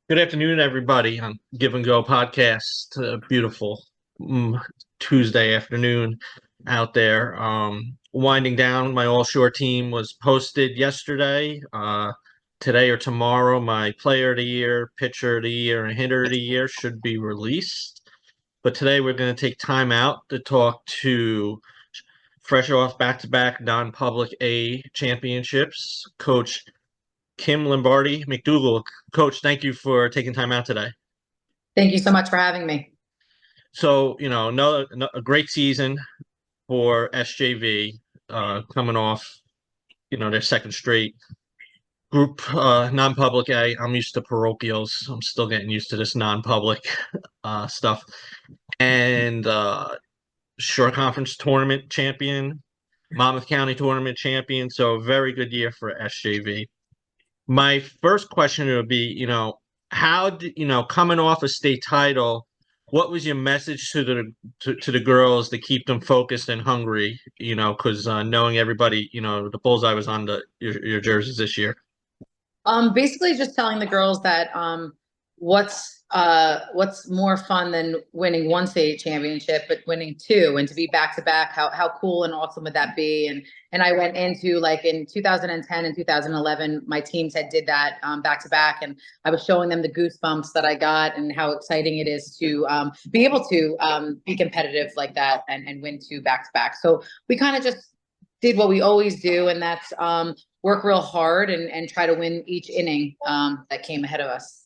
Good afternoon, everybody, on Give and Go podcast. Beautiful Tuesday afternoon out there. Winding down, my all shore team was posted yesterday. Today or tomorrow, my player of the year, pitcher of the year, and hitter of the year should be released. But today we're going to take time out to talk to fresh off back-to-back non-public A championships, Coach Kim Lombardi-McDougall. Coach, thank you for taking time out today. Thank you so much for having me. So, a great season for SJV, coming off, their second straight group non-public A. I'm used to parochials. I'm still getting used to this non-public stuff. And Shore Conference tournament champion, Monmouth County tournament champion. So a very good year for SJV. My first question would be, how did, coming off a state title, what was your message to the girls to keep them focused and hungry? Because knowing everybody, the bullseye was on your jerseys this year. Basically just telling the girls that what's more fun than winning one state championship, but winning two, and to be back to back, how cool and awesome would that be? And I went into, like, in 2010 and 2011, my teams did that back to back, and I was showing them the goosebumps that I got and how exciting it is to be able to be competitive like that and win two back to back. So we kind of just did what we always do, and that's work real hard and try to win each inning that came ahead of us.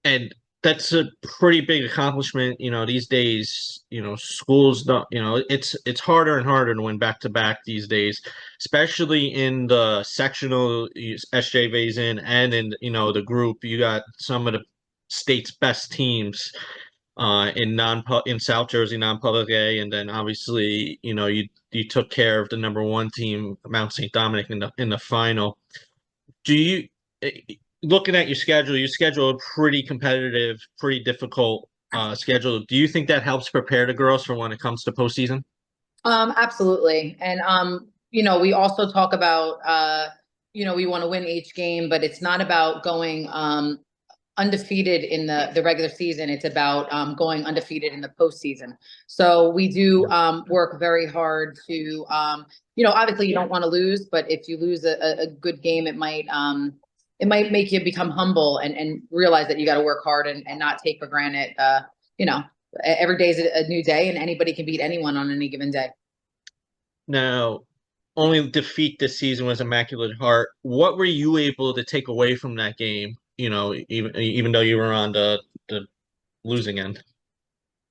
And that's a pretty big accomplishment. These days, schools don't, it's harder and harder to win back to back these days, especially in the sectional SJVs and in, the group. You got some of the state's best teams in South Jersey non-public A, and then obviously, you took care of the number one team, Mount St. Dominic, in the final. Do you Looking at your schedule a pretty competitive, pretty difficult schedule. Do you think that helps prepare the girls for when it comes to postseason? Absolutely. And we also talk about we want to win each game, but it's not about going undefeated in the regular season. It's about going undefeated in the postseason. So we do work very hard to obviously you don't want to lose, but if you lose a good game, it might make you become humble and realize that you got to work hard and not take for granted. Every day is a new day, and anybody can beat anyone on any given day. Now, only defeat this season was Immaculate Heart. What were you able to take away from that game? Even though you were on the losing end.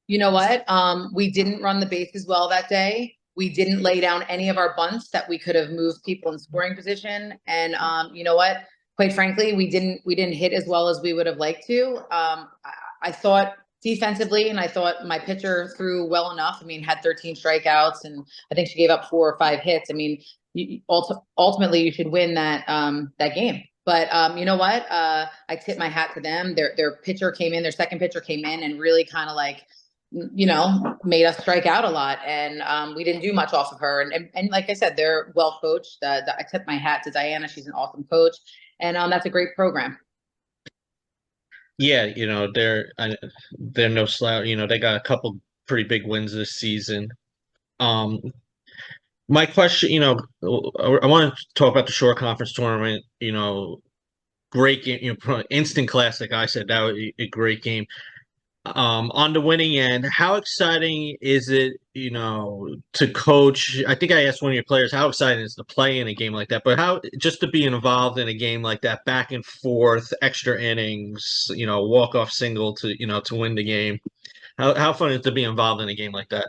You know what? We didn't run the bases well that day. We didn't lay down any of our bunts that we could have moved people in scoring position. And you know what? Quite frankly, we didn't hit as well as we would have liked to. I thought defensively, and I thought my pitcher threw well enough. I mean, had 13 strikeouts, and I think she gave up 4 or 5 hits. I mean, ultimately, you should win that game. But you know what? I tip my hat to them. Their pitcher came in, their second pitcher came in, and really kind of like, made us strike out a lot, and we didn't do much off of her. And like I said, they're well coached. I tip my hat to Diana. She's an awesome coach, and that's a great program. Yeah, they're no slouch. They got a couple pretty big wins this season. Um, my question, I want to talk about the Shore Conference tournament. Great game, instant classic. I said that was a great game. On the winning end, how exciting is it, to coach? I think I asked one of your players, how exciting is to play in a game like that? But how just to be involved in a game like that, back and forth, extra innings, walk-off single to win the game. How fun is it to be involved in a game like that?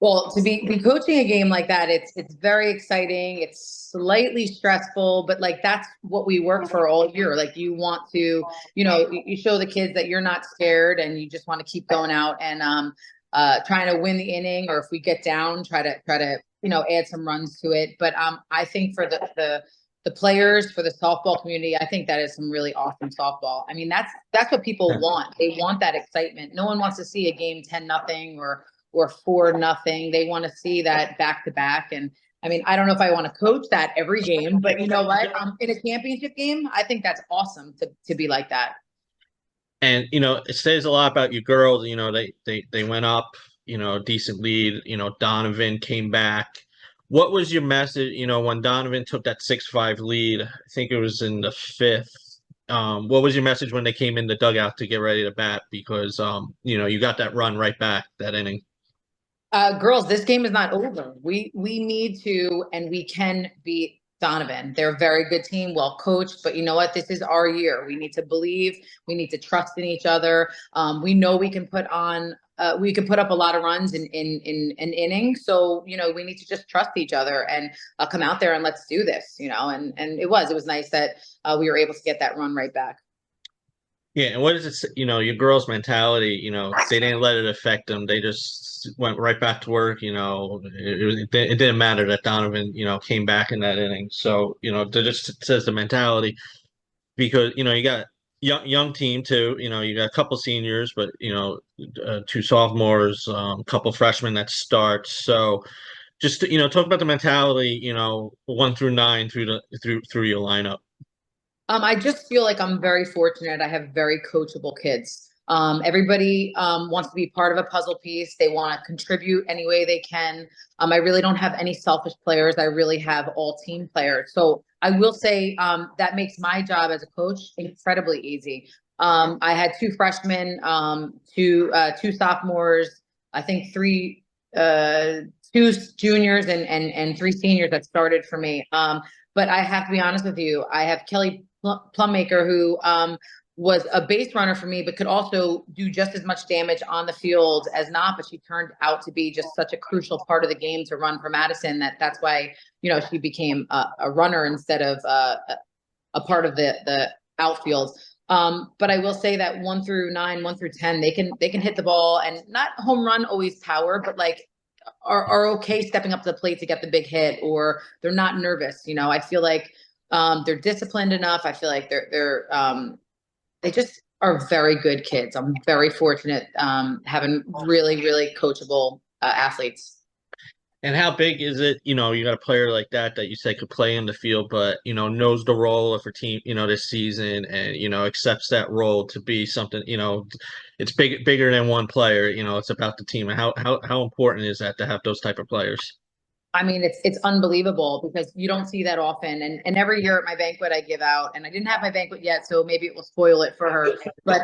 Well, to be coaching a game like that, it's very exciting. It's slightly stressful, but like that's what we work for all year. Like you want to, you show the kids that you're not scared and you just want to keep going out and trying to win the inning, or if we get down, try to add some runs to it. But I think for the players, for the softball community, I think that is some really awesome softball. I mean, that's what people want. They want that excitement. No one wants to see a game 10-0 or 4-0. They want to see that back to back. And I mean, I don't know if I want to coach that every game, but you know what? In a championship game, I think that's awesome to be like that. And it says a lot about you girls. They went up, decent lead. Donovan came back. What was your message? When Donovan took that 6-5 lead, I think it was in the fifth. What was your message when they came in the dugout to get ready to bat? Because you got that run right back that inning. Girls, this game is not over. We need to, and we can beat Donovan. They're a very good team, well coached, but you know what? This is our year. We need to believe, we need to trust in each other. We know we can put up a lot of runs in an inning. So, we need to just trust each other and come out there and let's do this, and it was nice that we were able to get that run right back. Yeah, and what is it? Your girls' mentality. They didn't let it affect them. They just went right back to work. It didn't matter that Donovan, came back in that inning. So that just says the mentality because you got young team too. You got a couple seniors, but two sophomores, couple freshmen that start. So just talk about the mentality. 1 through 9 through your lineup. I just feel like I'm very fortunate. I have very coachable kids. Everybody wants to be part of a puzzle piece. They want to contribute any way they can. I really don't have any selfish players. I really have all team players. So I will say that makes my job as a coach incredibly easy. I had 2 freshmen, two sophomores, I think 2 juniors and 3 seniors that started for me. But I have to be honest with you. I have Kelly Plummaker, who was a base runner for me, but could also do just as much damage on the field as not. But she turned out to be just such a crucial part of the game to run for Madison that's why she became a runner instead of a part of the outfield. But I will say that 1 through 9, 1 through 10, they can hit the ball, and not home run always power, but like are okay stepping up to the plate to get the big hit, or they're not nervous. I feel like they're disciplined enough. I feel like they just are very good kids. I'm very fortunate having really, really coachable athletes. And how big is it? You got a player like that you say could play in the field, but knows the role of her team, this season, and accepts that role to be something. It's bigger than one player. It's about the team. And how important is that to have those type of players? I mean, it's unbelievable because you don't see that often. And every year at my banquet, I give out, and I didn't have my banquet yet, so maybe it will spoil it for her. But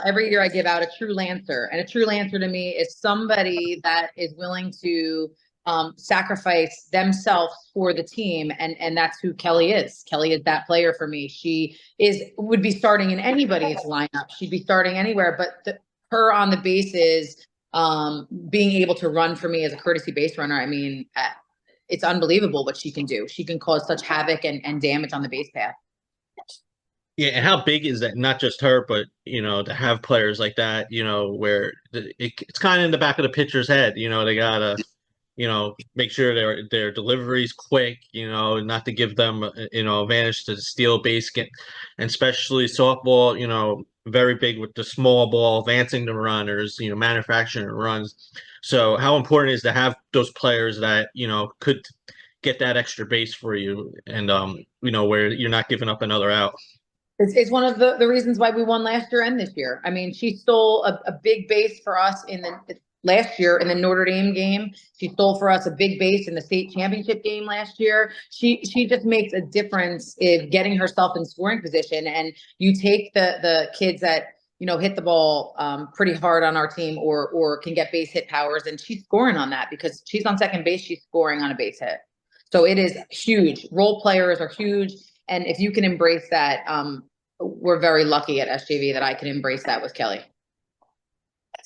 every year I give out a true Lancer, and a true Lancer to me is somebody that is willing to sacrifice themselves for the team, and that's who Kelly is. Kelly is that player for me. She would be starting in anybody's lineup. She'd be starting anywhere, but her on the bases, being able to run for me as a courtesy base runner, I mean, it's unbelievable what she can do. She can cause such havoc and damage on the base path. Yeah, and how big is that? Not just her, but to have players like that, where it's kind of in the back of the pitcher's head. They gotta make sure their delivery's quick, not to give them, advantage to steal base, and especially softball, very big with the small ball, advancing the runners, manufacturing runs. So how important is to have those players that, could get that extra base for you and, where you're not giving up another out. It's one of the reasons why we won last year and this year. I mean, she stole a big base for us in the last year in the Notre Dame game. She stole for us a big base in the state championship game last year. She just makes a difference in getting herself in scoring position. And you take the kids that hit the ball pretty hard on our team, or can get base hit powers, and she's scoring on that because she's on second base. She's scoring on a base hit. So it is huge. Role players are huge, and if you can embrace that, we're very lucky at SJV that I can embrace that with Kelly.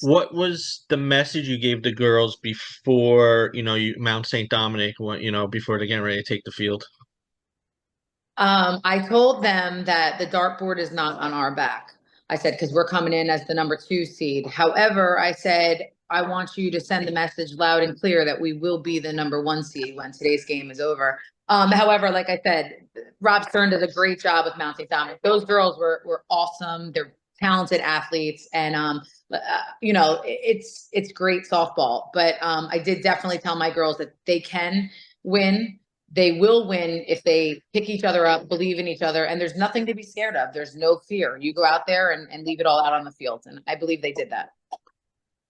What was the message you gave the girls before, Mount St. Dominic, before they're getting ready to take the field? I told them that the dartboard is not on our back. I said, because we're coming in as the number 2 seed. However, I said, I want you to send the message loud and clear that we will be the number 1 seed when today's game is over. However, like I said, Rob Stern did a great job with Mount St. Dominic. Those girls were awesome. They're talented athletes, and it's great softball. But I did definitely tell my girls that they can win they will win if they pick each other up, believe in each other, and there's nothing to be scared of. There's no fear. You go out there and leave it all out on the field. And I believe they did that.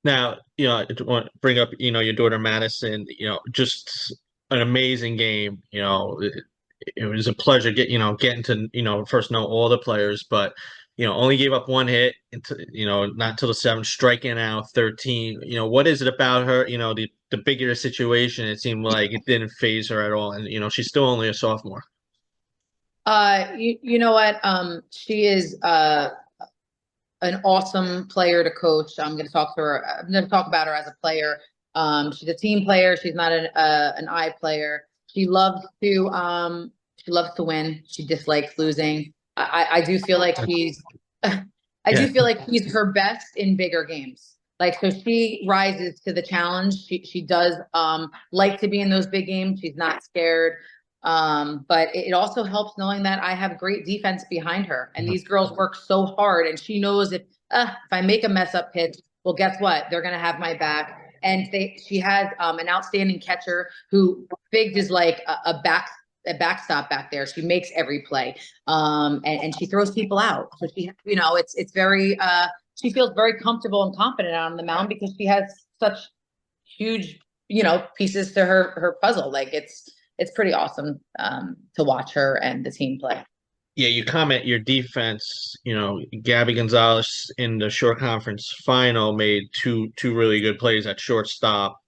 Now, I want to bring up, your daughter Madison, just an amazing game. It was a pleasure getting to, first know all the players, but, only gave up one hit into, not till the seventh, striking out 13. What is it about her? The bigger situation, it seemed like it didn't phase her at all. And, she's still only a sophomore. You know what? She is an awesome player to coach. I'm going to talk to her. I'm going to talk about her as a player. She's a team player. She's not an eye player. She loves to win. She dislikes losing. I do feel like she's I do feel like she's her best in bigger games. Like, so she rises to the challenge. She does like to be in those big games. She's not scared. But it also helps knowing that I have great defense behind her, and these girls work so hard, and she knows if I make a mess up pitch, well, guess what? They're going to have my back. And she has an outstanding catcher who Figged is like a backstop back there. She makes every play. And she throws people out. So it's very, she feels very comfortable and confident on the mound because she has such huge, pieces to her puzzle. Like it's pretty awesome to watch her and the team play. Yeah, you comment your defense. Gabby Gonzalez in the short conference final made two really good plays at shortstop,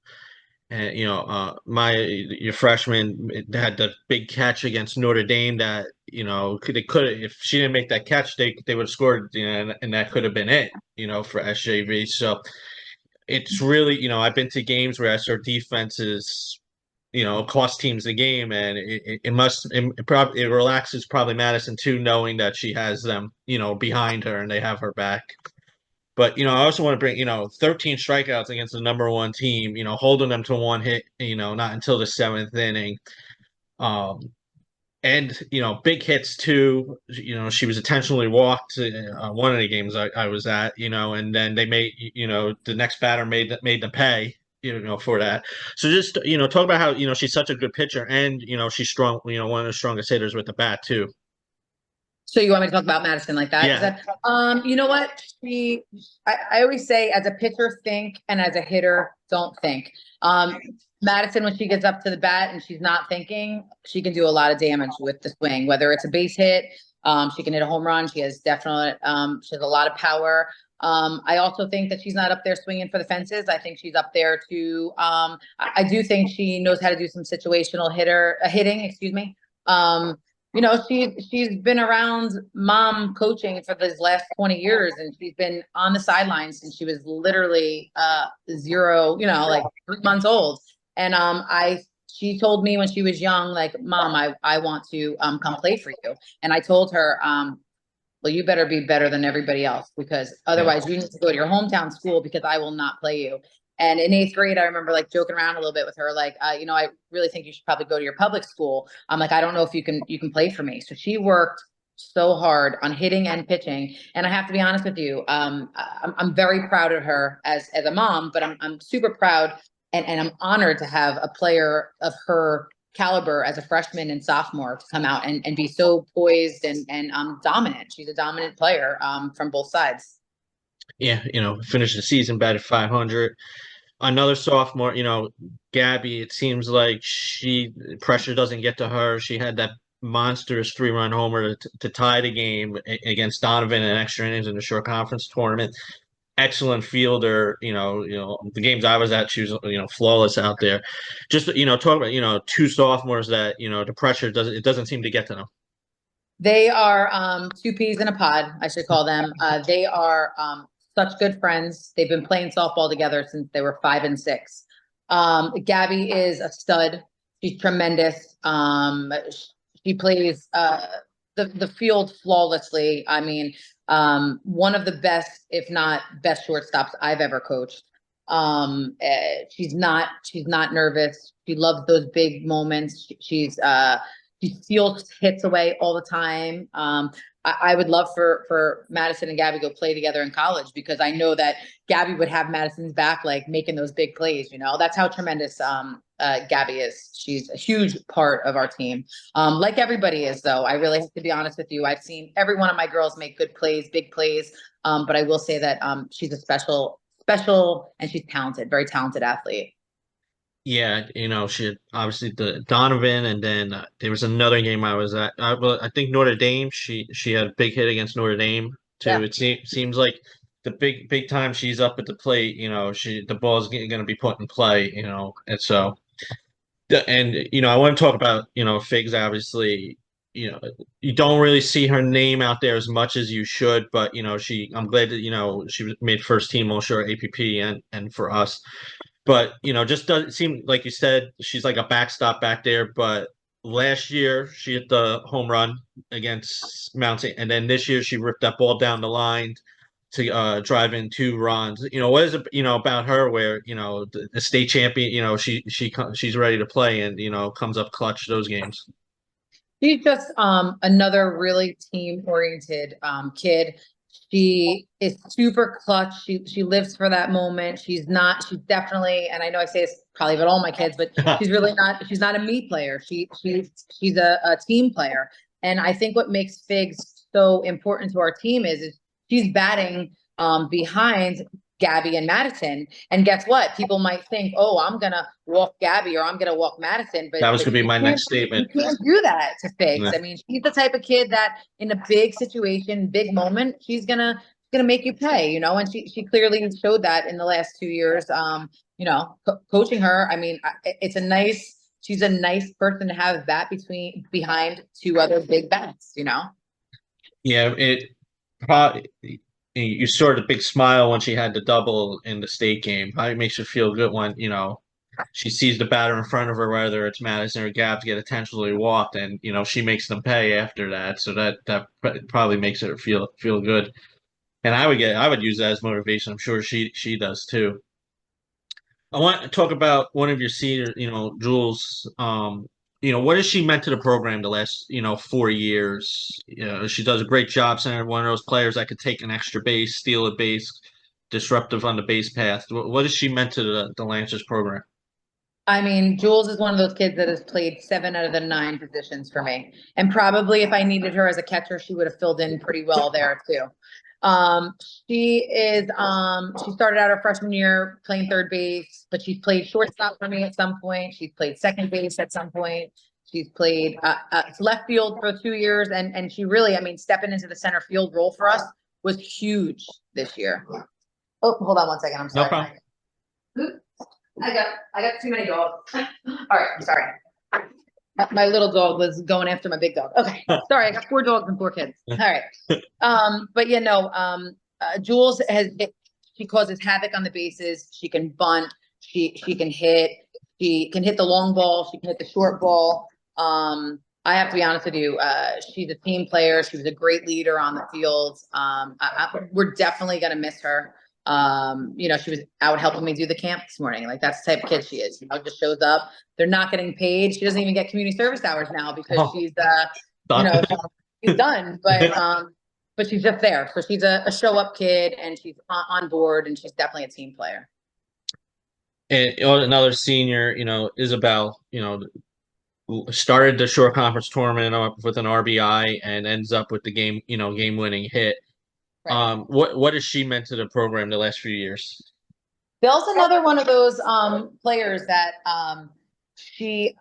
and your freshman had the big catch against Notre Dame that they could, if she didn't make that catch, they would have scored, and that could have been it, for SJV. So it's really, I've been to games where I saw defenses cost teams the game, and it relaxes probably Madison too, knowing that she has them, behind her and they have her back. But I also want to bring 13 strikeouts against the number one team, holding them to one hit, not until the seventh inning. And big hits too. She was intentionally walked one of the games I was at, and then they made the next batter made them pay, for that. So just talk about how she's such a good pitcher, and she's strong, one of the strongest hitters with the bat too. So you want me to talk about Madison like that? Yeah. You know what? I always say, as a pitcher, think, and as a hitter, don't think. Madison, when she gets up to the bat and she's not thinking, she can do a lot of damage with the swing, whether it's a base hit, she can hit a home run. She has she has a lot of power. I also think that she's not up there swinging for the fences. I think she's up there to, I do think she knows how to do some situational hitting, excuse me. She's been around mom coaching for these last 20 years, and she's been on the sidelines since she was literally 0, like 3 months old. And she told me when she was young, like, Mom, I want to come play for you. And I told her, well, you better be better than everybody else, because otherwise you need to go to your hometown school, because I will not play you. And in 8th grade, I remember like joking around a little bit with her, like, I really think you should probably go to your public school. I'm like, I don't know if you can play for me. So she worked so hard on hitting and pitching. And I have to be honest with you, I'm very proud of her as a mom, but I'm super proud and I'm honored to have a player of her caliber as a freshman and sophomore to come out and be so poised and dominant. She's a dominant player from both sides. Yeah, finished the season batted 500. Another sophomore, Gabby, it seems like pressure doesn't get to her. She had that monstrous 3-run homer to tie the game against Donovan in extra innings in the short conference tournament. Excellent fielder. The games I was at, she was flawless out there. Just talk about two sophomores that the pressure doesn't seem to get to them. They are 2 peas in a pod, I should call them. They are such good friends. They've been playing softball together since they were 5 and 6. Gabby is a stud. She's tremendous. She plays the field flawlessly. I mean, one of the best, if not best, shortstops I've ever coached. She's not nervous. She loves those big moments. She steals hits away all the time. I would love for Madison and Gabby go play together in college, because I know that Gabby would have Madison's back, like making those big plays. That's how tremendous Gabby is. She's a huge part of our team. Like everybody is, though. I really have to be honest with you. I've seen every one of my girls make good plays, big plays. But I will say that she's a special, and she's talented, very talented athlete. Yeah, she had obviously the Donovan, and then there was another game I was at. I think Notre Dame. She had a big hit against Notre Dame too. Yeah. It seems like the big time she's up at the plate. The ball's going to be put in play. And so I want to talk about Figs. Obviously, you don't really see her name out there as much as you should, but I'm glad that she made first team all sure APP and for us. But just doesn't seem like you said she's like a backstop back there. But last year she hit the home run against Mountain, and then this year she ripped that ball down the line to drive in 2 runs. What is it about her where the state champion, she's ready to play and comes up clutch those games. She's just another really team oriented kid. She is super clutch. She lives for that moment. She's definitely, and I know I say this probably about all my kids, but she's not a me player. She's a team player. And I think what makes Figs so important to our team is she's batting behind Gabby and Madison. And guess what? People might think, oh, I'm going to walk Gabby or I'm going to walk Madison. But that was going to be my next statement. You can't do that to Figs. Yeah. I mean, she's the type of kid that in a big situation, big moment, she's going to make you pay, and she clearly showed that in the last 2 years, coaching her. I mean, she's a nice person to have that behind 2 other big bats, Yeah, it probably, you saw the big smile when she had the double in the state game. Probably makes her feel good when, she sees the batter in front of her, whether it's Madison or Gab, to get intentionally walked, and, she makes them pay after that. So that probably makes her feel good. And I would use that as motivation. I'm sure she does too. I want to talk about one of your seniors, Jules. What has she meant to the program the last, 4 years? She does a great job center, one of those players that could take an extra base, steal a base, disruptive on the base path. What has she meant to the Lancers program? I mean, Jules is one of those kids that has played 7 out of the 9 positions for me. And probably if I needed her as a catcher, she would have filled in pretty well there too. She started out her freshman year playing third base, but she's played shortstop for me at some point. She's played second base at some point. She's played left field for 2 years. And she really, I mean, stepping into the center field role for us was huge this year. Oh, hold on one second. I'm sorry. No problem. I got too many dogs. All right, I'm sorry. My little dog was going after my big dog. Okay, sorry, I got 4 dogs and 4 kids. All right. But Jules she causes havoc on the bases. She can bunt. She can hit. She can hit the long ball. She can hit the short ball. I have to be honest with you. She's a team player. She was a great leader on the field. We're definitely gonna miss her. She was out helping me do the camp this morning. Like, that's the type of kid she is. Just shows up. They're not getting paid. She doesn't even get community service hours now because she's done. She's done. But she's just there. So she's a show up kid, and she's on board, and she's definitely a team player. And another senior, Isabel, started the short conference tournament with an RBI and ends up with the game winning hit. Right. What has she meant to the program the last few years? Bill's another one of those players that she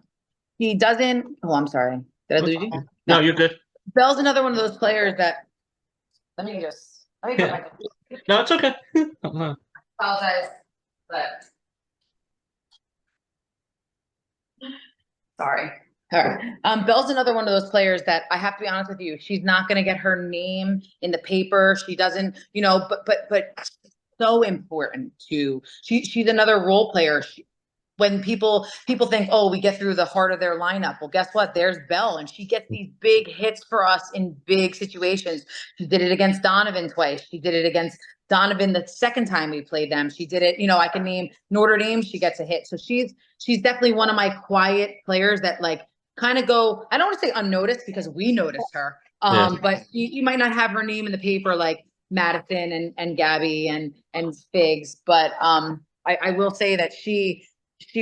doesn't. Oh, I'm sorry. Did I lose you? No, you're good. Bill's another one of those players that. Let me get my. No, it's okay. Apologize, but sorry. All right. Belle's another one of those players that I have to be honest with you. She's not going to get her name in the paper. She doesn't, but so important to. She's another role player. When people think, oh, we get through the heart of their lineup. Well, guess what? There's Belle, and she gets these big hits for us in big situations. She did it against Donovan twice. She did it against Donovan the second time we played them. She did it. I can name Notre Dame. She gets a hit. So she's definitely one of my quiet players that, like, kind of go, I don't want to say unnoticed because we noticed her. But you might not have her name in the paper like Madison and Gabby and Figs. But I will say that she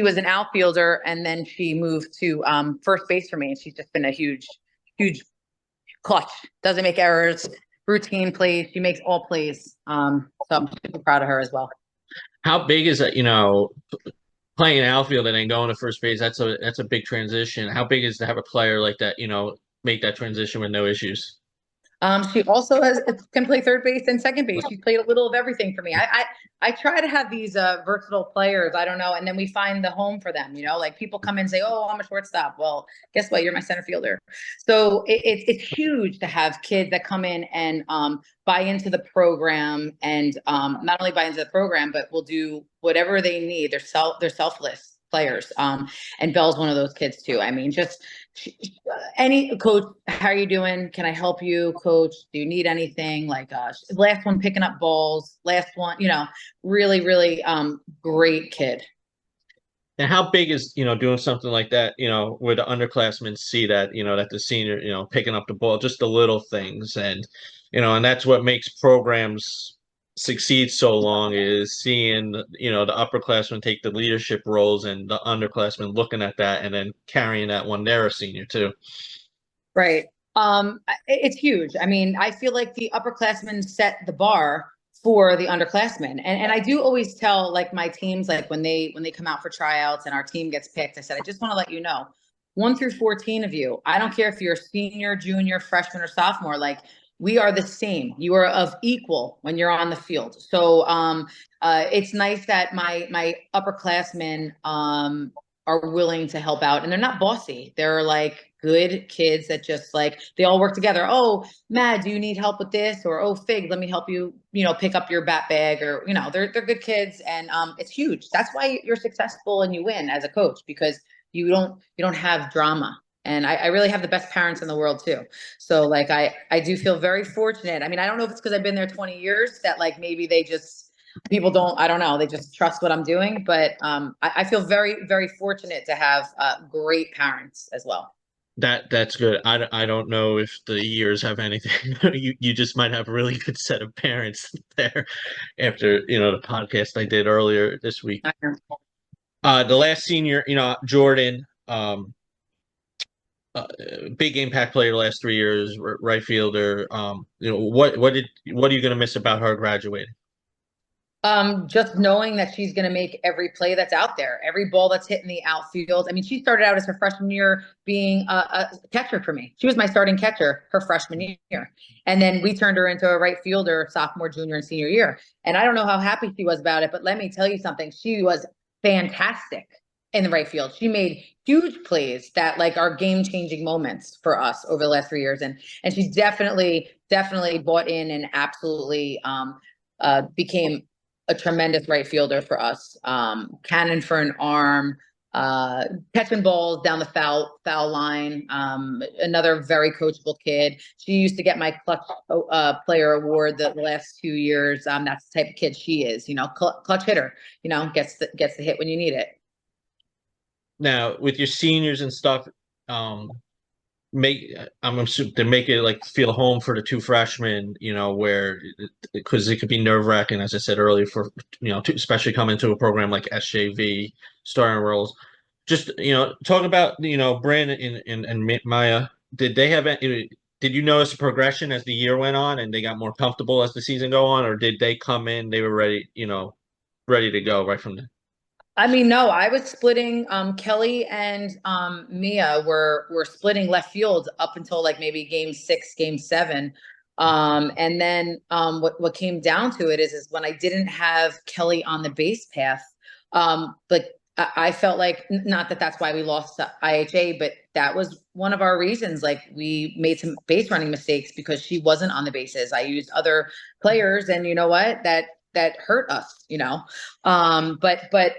was an outfielder and then she moved to first base for me. And she's just been a huge clutch, doesn't make errors, routine plays. She makes all plays. So I'm super proud of her as well. How big is that, playing an outfield and then going to first base? That's a big transition. How big is to have a player like that, make that transition with no issues? She also can play third base and second base. She played a little of everything for me. I try to have these versatile players. I don't know, and then we find the home for them. Like people come in and say, "Oh, I'm a shortstop." Well, guess what? You're my center fielder. So it's huge to have kids that come in and buy into the program, and not only buy into the program, but will do whatever they need. They're selfless players. And Belle's one of those kids too. I mean, just any coach, how are you doing? Can I help you, coach? Do you need anything? Like last one picking up balls, last one, really, really great kid. And how big is, doing something like that, where the underclassmen see that, that the senior, picking up the ball, just the little things. And that's what makes programs succeed so long, is seeing, the upperclassmen take the leadership roles and the underclassmen looking at that and then carrying that when they're a senior too. Right. It's huge. I mean, I feel like the upperclassmen set the bar for the underclassmen. And I do always tell like my teams, like when they come out for tryouts and our team gets picked, I said, I just want to let you know, 1 through 14 of you, I don't care if you're a senior, junior, freshman, or sophomore, like we are the same. You are of equal when you're on the field. So it's nice that my upperclassmen are willing to help out, and they're not bossy. They're like good kids that just like, they all work together. Oh, Mad, do you need help with this? Or, oh, Fig, let me help you, pick up your bat bag, or, they're good kids. And it's huge. That's why you're successful and you win as a coach, because you don't have drama. And I really have the best parents in the world too. So like, I do feel very fortunate. I mean, I don't know if it's because I've been there 20 years that like, maybe people don't, I don't know, they just trust what I'm doing. But I feel very, very fortunate to have great parents as well. That's good. I don't know if the years have anything. You just might have a really good set of parents there after, the podcast I did earlier this week. The last senior, Jordan, big impact player the last 3 years, right fielder. What are you going to miss about her graduating? Just knowing that she's going to make every play that's out there, every ball that's hit in the outfield. I mean, she started out as her freshman year being a catcher for me. She was my starting catcher her freshman year. And then we turned her into a right fielder sophomore, junior, and senior year. And I don't know how happy she was about it, but let me tell you something. She was fantastic in the right field. She made huge plays that like are game-changing moments for us over the last 3 years. And she definitely bought in and absolutely became a tremendous right fielder for us. Cannon for an arm, catching balls down the foul line. Another very coachable kid. She used to get my clutch player award the last 2 years. That's the type of kid she is. Clutch hitter. Gets the hit when you need it. Now with your seniors and stuff, I'm assuming to make it like feel home for the 2 freshmen, where, because it could be nerve-wracking, as I said earlier, for especially coming to a program like SJV, starting roles. Just talk about Brandon and Maya. Did they have any? Did you notice a progression as the year went on and they got more comfortable as the season go on, or did they come in, they were ready, ready to go right from the? I mean, no, I was splitting, Kelly and Mia were splitting left field up until like maybe game 6, game 7. And then what came down to it is when I didn't have Kelly on the base path, but I felt like, not that that's why we lost to IHA, but that was one of our reasons. Like we made some base running mistakes because she wasn't on the bases. I used other players, and you know what, that hurt us, but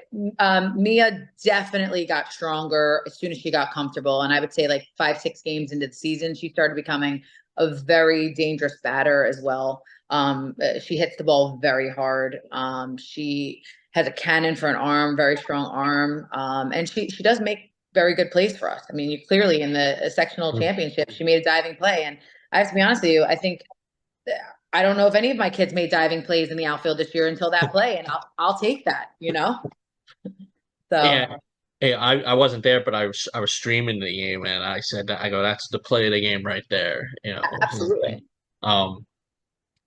Mia definitely got stronger as soon as she got comfortable. And I would say like 5, 6 games into the season, she started becoming a very dangerous batter as well. She hits the ball very hard. She has a cannon for an arm, very strong arm. And she does make very good plays for us. I mean, you clearly in the sectional championship, she made a diving play. And I have to be honest with you, I don't know if any of my kids made diving plays in the outfield this year until that play, and I'll take that, you know? So Yeah. Hey, I wasn't there, but I was streaming the game, and I said that I go, that's the play of the game right there. absolutely. Um,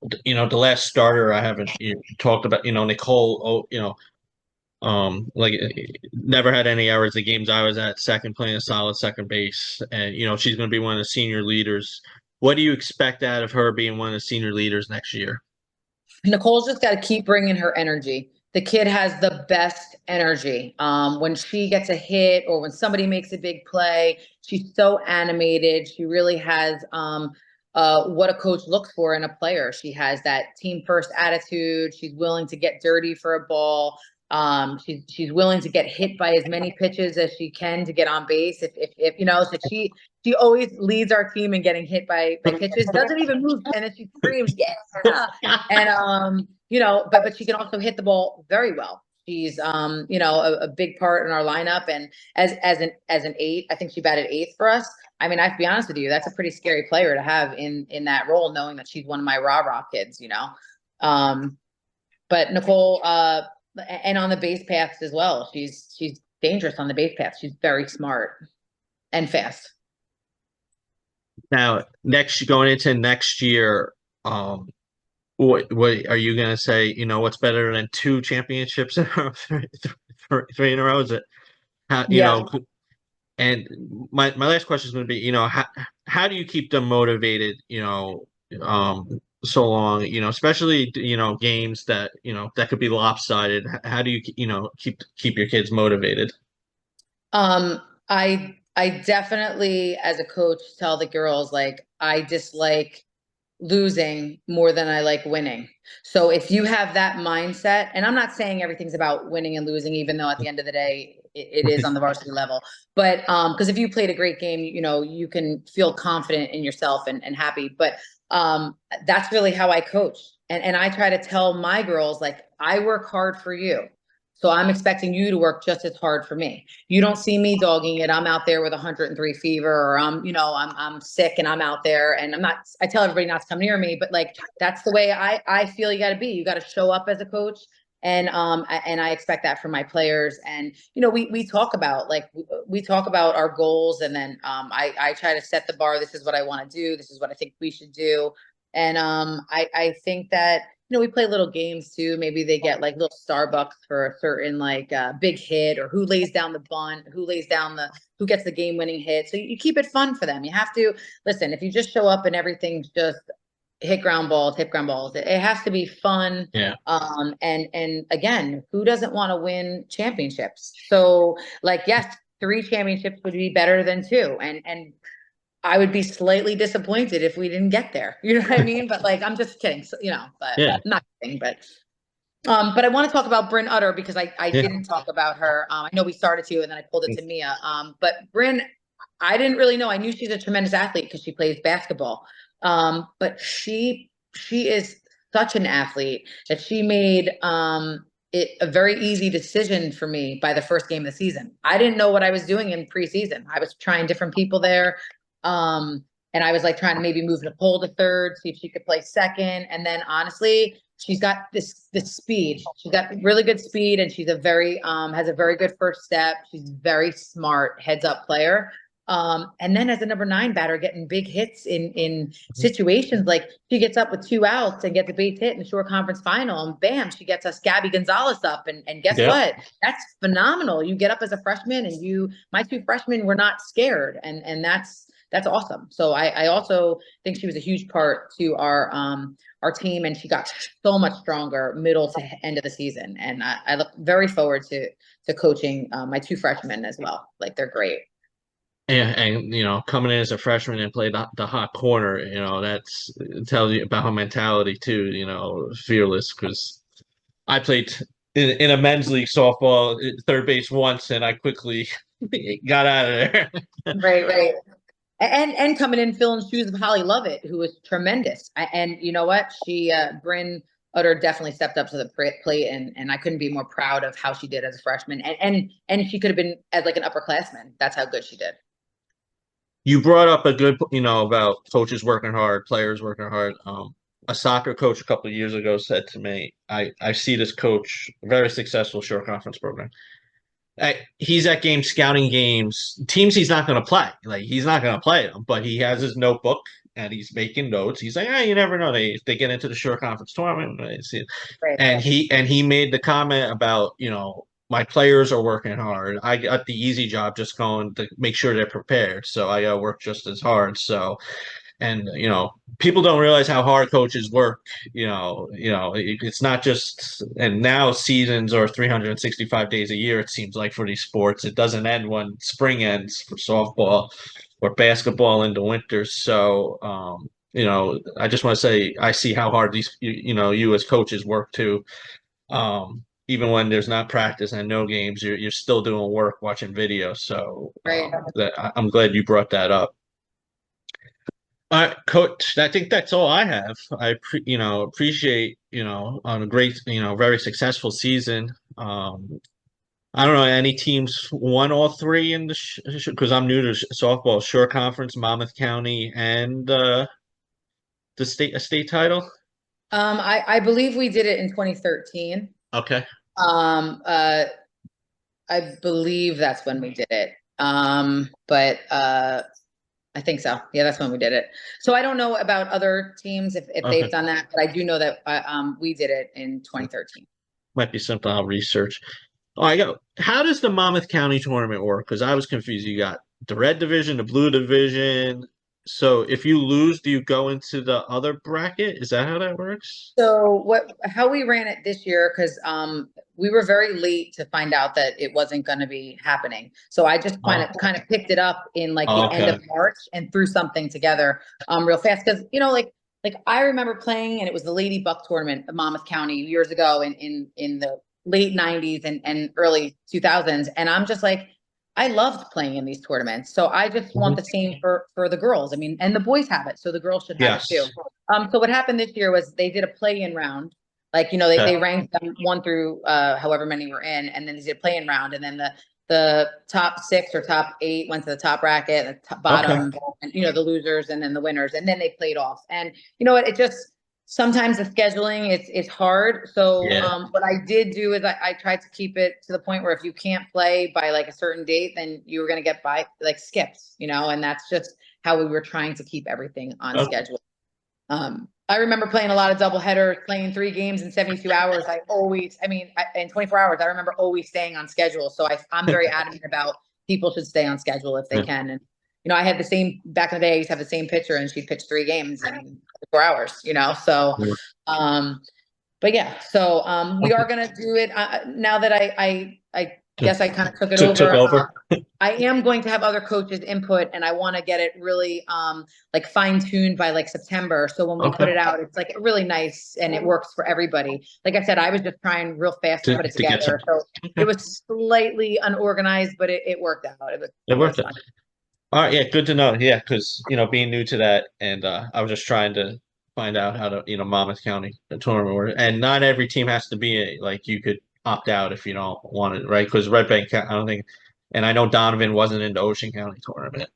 the last starter I haven't talked about, Nicole. Oh, like never had any errors. The games I was at, second, playing a solid second base, and she's going to be one of the senior leaders. What do you expect out of her being one of the senior leaders next year? Nicole's just got to keep bringing her energy. The kid has the best energy. When she gets a hit or when somebody makes a big play, she's so animated. She really has what a coach looks for in a player. She has that team first attitude. She's willing to get dirty for a ball. She's willing to get hit by as many pitches as she can to get on base. If so she always leads our team in getting hit by pitches. Doesn't even move, and then she screams, "Yeah!" And but she can also hit the ball very well. She's a big part in our lineup, and as an eight, I think she batted eighth for us. I mean, I have to be honest with you, that's a pretty scary player to have in that role, knowing that she's one of my rah-rah kids, But Nicole, and on the base paths as well, she's dangerous on the base paths. She's very smart and fast. Now, going into next year, what are you going to say? What's better than two championships in a row, three in a row? Is it Yeah. And my last question is going to be, how do you keep them motivated? So long, especially games that that could be lopsided. How do you keep your kids motivated? I definitely, as a coach, tell the girls, like, I dislike losing more than I like winning. So if you have that mindset, and I'm not saying everything's about winning and losing, even though at the end of the day it is on the varsity level, but because if you played a great game, you can feel confident in yourself and happy. But that's really how I coach. And I try to tell my girls, like, I work hard for you. So I'm expecting you to work just as hard for me. You don't see me dogging it. I'm out there with 103 fever, or I'm sick and I'm out there, and I tell everybody not to come near me, but like, that's the way I feel you got to be. You got to show up as a coach. And I expect that from my players. And, we talk about, we talk about our goals, and then I try to set the bar. This is what I want to do. This is what I think we should do. And I think that, we play little games too. Maybe they get like little Starbucks for a certain big hit, or who lays down the bunt, who gets the game winning hit. So you keep it fun for them. You have to listen. If you just show up and everything's just hit ground balls, it has to be fun. Yeah. And again, who doesn't want to win championships? So yes, 3 championships would be better than 2. And I would be slightly disappointed if we didn't get there. You know what I mean? But I'm just kidding. So, but Yeah. not kidding, but I want to talk about Bryn Utter, because I didn't talk about her. I know we started to, and then I pulled it to Mia. But Bryn, I didn't really know. I knew she's a tremendous athlete because she plays basketball. But she is such an athlete that she made it a very easy decision for me by the first game of the season. I didn't know what I was doing in preseason. I was trying different people there. And I was trying to maybe move Nicole to third, see if she could play second. And then honestly, she's got this speed. She's got really good speed, and she's has a very good first step. She's very smart, heads up player. And then as a number 9 batter, getting big hits in situations, like she gets up with 2 outs and gets a base hit in the short conference final, and bam, she gets us Gabby Gonzalez up. And guess what? That's phenomenal. You get up as a freshman, and my 2 freshmen were not scared. And that's awesome. So I also think she was a huge part to our team, and she got so much stronger middle to end of the season. And I look very forward to coaching my 2 freshmen as well. They're great. And coming in as a freshman and play the hot corner, that's tells you about her mentality too. Fearless. Because I played in a men's league softball third base once, and I quickly got out of there. Right. And coming in filling shoes of Holly Lovett, who was tremendous. And you know what? Bryn definitely stepped up to the plate, and I couldn't be more proud of how she did as a freshman. And she could have been as like an upperclassman. That's how good she did. You brought up a good, about coaches working hard, players working hard. A soccer coach a couple of years ago said to me, I see this coach, very successful short conference program. He's at games, scouting games, teams he's not going to play. Like he's not going to play them, but he has his notebook and he's making notes. He's like, you never know. If they get into the short conference tournament, they see it. Right. And he made the comment about, my players are working hard. I got the easy job just going to make sure they're prepared. So I got to work just as hard. So, and people don't realize how hard coaches work. It's not just, and now seasons are 365 days a year. It seems like for these sports, it doesn't end when spring ends for softball or basketball in the winter. So, I just want to say I see how hard you as coaches work too. Even when there's not practice and no games, you're still doing work, watching videos. So, Right. I'm glad you brought that up. Coach, I think that's all I have. Appreciate, on a great, very successful season. I don't know, any teams won all three in the because I'm new to softball, Shore Conference, Monmouth County, and a state title. I believe we did it in 2013. Okay. I believe that's when we did it. But I think so. Yeah, that's when we did it. So I don't know about other teams if Okay. they've done that, but I do know that we did it in 2013. Might be something I'll research. Oh, I go. How does the Monmouth County tournament work? Because I was confused. You got the red division, the blue division. So if you lose, do you go into the other bracket? Is that how that works? So how we ran it this year, because we were very late to find out that it wasn't going to be happening. So I just kind of picked it up in like the end of March and threw something together real fast. Because like I remember playing, and it was the Lady Buck tournament of Monmouth County years ago in the late 90s and early 2000s, and I'm just like, I loved playing in these tournaments. So I just want the same for the girls. I mean, and the boys have it, so the girls should have it too. So what happened this year was they did a play-in round. Like, they ranked them 1 through however many were in, and then they did a play-in round, and then the top 6 or top 8 went to the top bracket, and the bottom, and the losers, and then the winners, and then they played off. And it just sometimes the scheduling is hard. So what I did do is I tried to keep it to the point where if you can't play by like a certain date, then you were going to get skipped, and that's just how we were trying to keep everything on schedule. I remember playing a lot of double headers, playing 3 games in 72 hours. In 24 hours, I remember always staying on schedule. So I'm very adamant about people should stay on schedule if they can. And I had the same back in the day. I used to have the same pitcher, and she'd pitch 3 games in 4 hours. So, but yeah. So we are gonna do it now that I guess I kind of took it over. I am going to have other coaches input, and I want to get it really like fine tuned by like September. So when we put it out, it's like really nice and it works for everybody. Like I said, I was just trying real fast to put it together. So it was slightly unorganized, but it worked out. It worked out. All right, yeah, good to know. Yeah, because being new to that, and I was just trying to find out how to Monmouth County the tournament works, and not every team has to be like you could opt out if you don't want it, right? Because Red Bank, I don't think, and I know Donovan wasn't in the Ocean County tournament.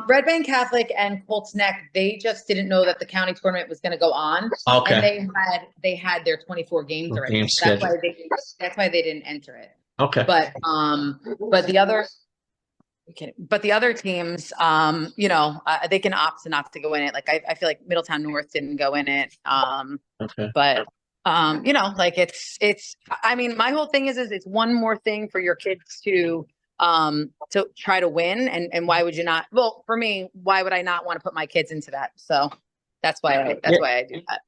Red Bank Catholic and Colts Neck, they just didn't know that the county tournament was going to go on, and they had their 24 games already. That's why they didn't enter it. Okay, but the other. But the other teams, they can opt not to go in it. Like I feel like Middletown North didn't go in it. But it's. I mean, my whole thing is it's one more thing for your kids to try to win, and why would you not? Well, for me, why would I not want to put my kids into that? So that's why I do that.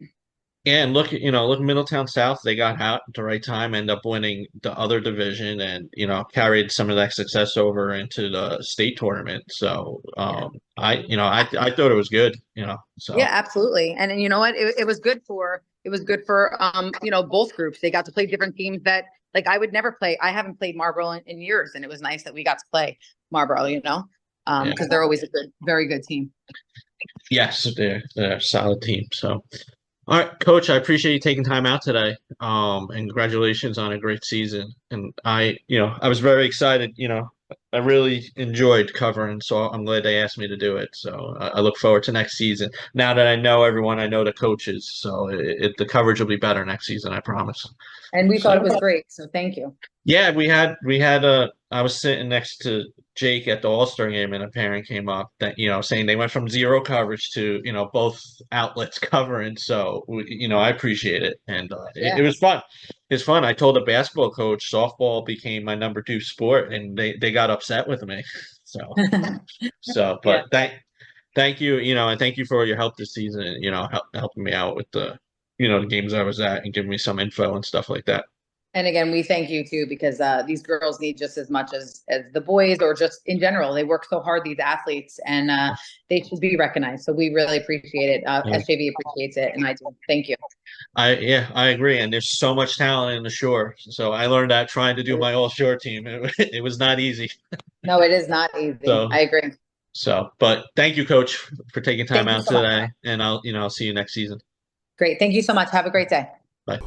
Yeah, and look Middletown South, they got out at the right time, end up winning the other division, and carried some of that success over into the state tournament. So I thought it was good, so yeah, absolutely. And you know what, it was good for both groups. They got to play different teams that like I would never play. I haven't played Marlboro in years, and it was nice that we got to play Marlboro, because they're always a very good team. Yes, they're a solid team. So All right, Coach, I appreciate you taking time out today. And congratulations on a great season. And I was very excited. I really enjoyed covering, so I'm glad they asked me to do it. So I look forward to next season. Now that I know everyone, I know the coaches, so the coverage will be better next season, I promise. And we thought it was So, great, so thank you. yeah, I was sitting next to Jake at the All-Star game, and a parent came up that, saying they went from zero coverage to, both outlets covering. So, I appreciate it. And it Yeah. was fun. It's fun. I told a basketball coach softball became my number two sport, and they got upset with me. Yeah. But thank you, and thank you for all your help this season, helping me out with the games I was at and giving me some info and stuff like that. And again, we thank you too, because these girls need just as much as the boys, or just in general. They work so hard, these athletes, and they should be recognized. So we really appreciate it. SJV appreciates it, and I do. Thank you. I agree. And there's so much talent in the shore. So I learned that trying to do my all shore team. It was not easy. No, it is not easy. So, I agree. but thank you, Coach, for taking time Thank you out so much. today. And I'll see you next season. Great. Thank you so much. Have a great day. Bye.